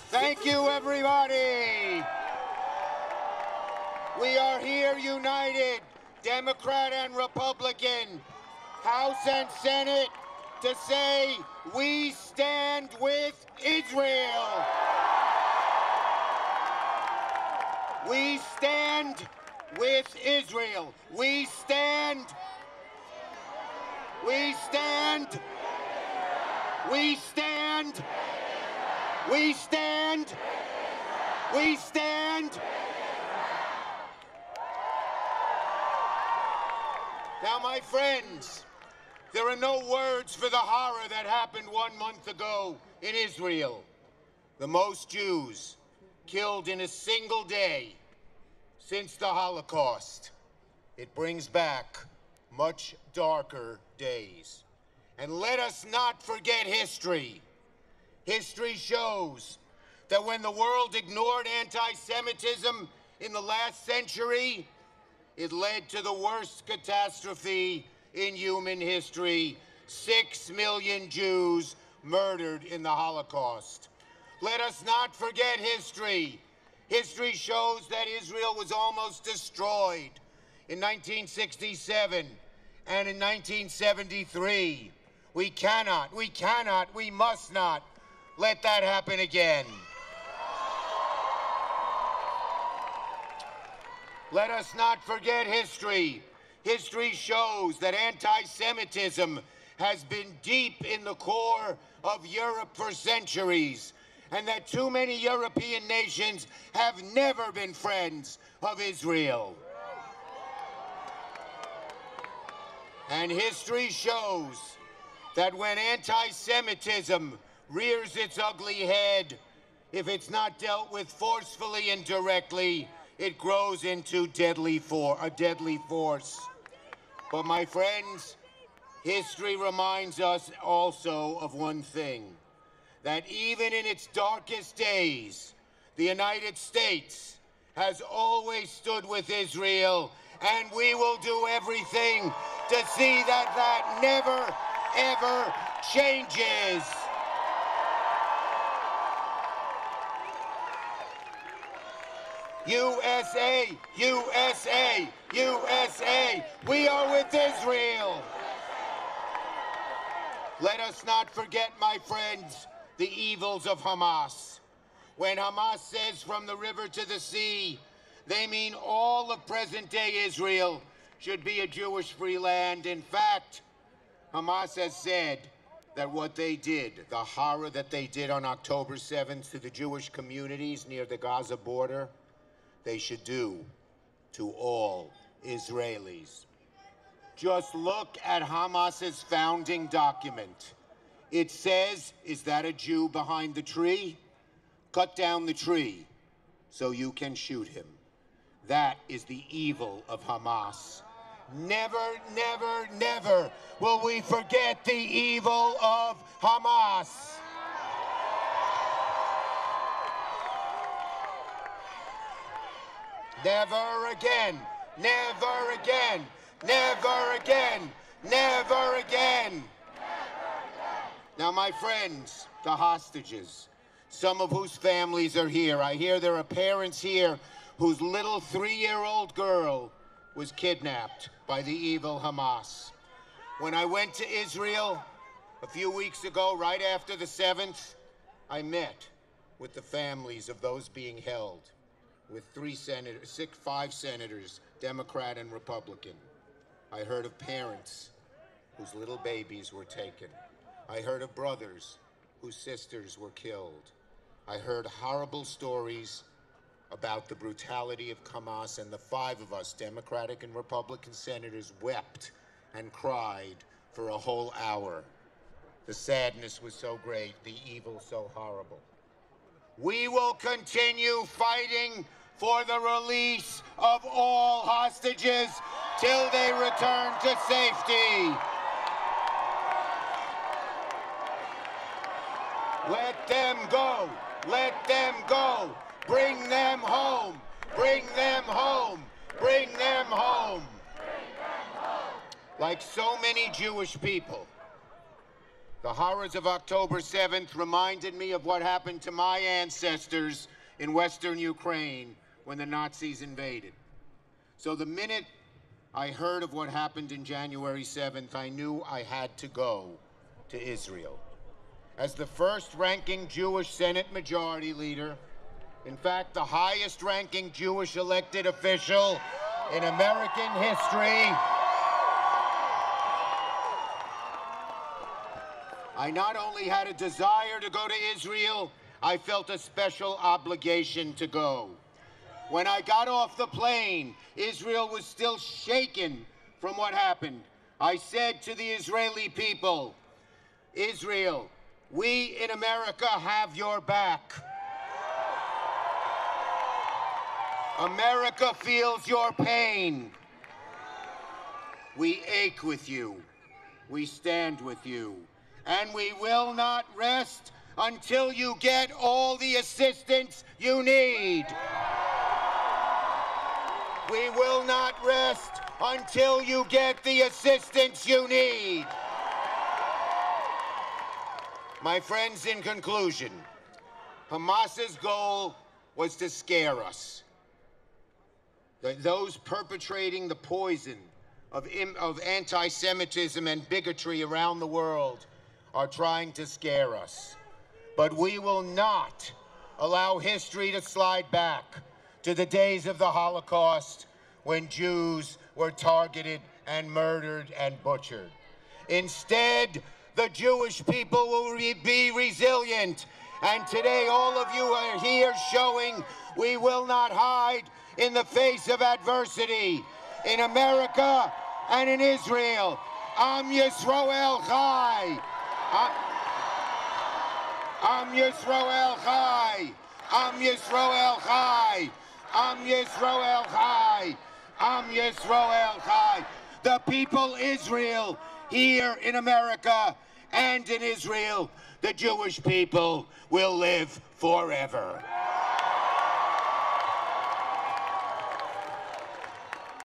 Thank you, everybody. We are here united, Democrat and Republican, House and Senate, to say we stand with Israel. We stand with Israel. We stand. We stand. We stand. We stand. We stand. Now, my friends, there are no words for the horror that happened 1 month ago in Israel. The most Jews killed in a single day since the Holocaust. It brings back much darker days. And let us not forget history. History shows that when the world ignored anti-Semitism in the last century, it led to the worst catastrophe in human history: 6 million Jews murdered in the Holocaust. Let us not forget history. History shows that Israel was almost destroyed in 1967 and in 1973. We cannot, we must not let that happen again. Let us not forget history. History shows that anti-Semitism has been deep in the core of Europe for centuries, and that too many European nations have never been friends of Israel. And history shows that when anti-Semitism rears its ugly head, if it's not dealt with forcefully and directly, it grows into a deadly force. But my friends, history reminds us also of one thing, that even in its darkest days, the United States has always stood with Israel, and we will do everything to see that that never, ever changes. USA, USA, USA, we are with Israel. Let us not forget, my friends, the evils of Hamas. When Hamas says from the river to the sea, they mean all of present-day Israel should be a Jewish free land. In fact, Hamas has said that what they did, the horror that they did on October 7th to the Jewish communities near the Gaza border, they should do to all Israelis. Just look at Hamas's founding document. It says, is that a Jew behind the tree? Cut down the tree so you can shoot him. That is the evil of Hamas. Never, never, never will we forget the evil of Hamas. Never again, never again, never again, never again. Now, my friends, the hostages, some of whose families are here. I hear there are parents here whose little 3-year-old girl was kidnapped by the evil Hamas. When I went to Israel a few weeks ago, right after the 7th, I met with the families of those being held, with 5 senators, Democrat and Republican. I heard of parents whose little babies were taken. I heard of brothers whose sisters were killed. I heard horrible stories about the brutality of Hamas, and the 5 of us, Democratic and Republican senators, wept and cried for a whole hour. The sadness was so great, the evil so horrible. We will continue fighting for the release of all hostages till they return to safety. Let them go. Let them go. Bring them home. Bring them home. Bring them home. Like so many Jewish people, The horrors of October 7th reminded me of what happened to my ancestors in Western Ukraine when the Nazis invaded. So the minute I heard of what happened in January 7th, I knew I had to go to Israel. As the first-ranking Jewish Senate Majority Leader, in fact, the highest-ranking Jewish elected official in American history, I not only had a desire to go to Israel, I felt a special obligation to go. When I got off the plane, Israel was still shaken from what happened. I said to the Israeli people, Israel, we in America have your back. America feels your pain. We ache with you. We stand with you. And we will not rest until you get all the assistance you need. We will not rest until you get the assistance you need. My friends, in conclusion, Hamas's goal was to scare us. Those perpetrating the poison of anti-Semitism and bigotry around the world are trying to scare us. But we will not allow history to slide back to the days of the Holocaust when Jews were targeted and murdered and butchered. Instead, the Jewish people will be resilient. And today, all of you are here showing we will not hide in the face of adversity. In America and in Israel, Am Yisrael Chai. Am Yisrael Chai. Am Yisrael Chai. Am Yisrael Chai. Am Yisrael Chai. The people Israel here in America and in Israel, the Jewish people will live forever.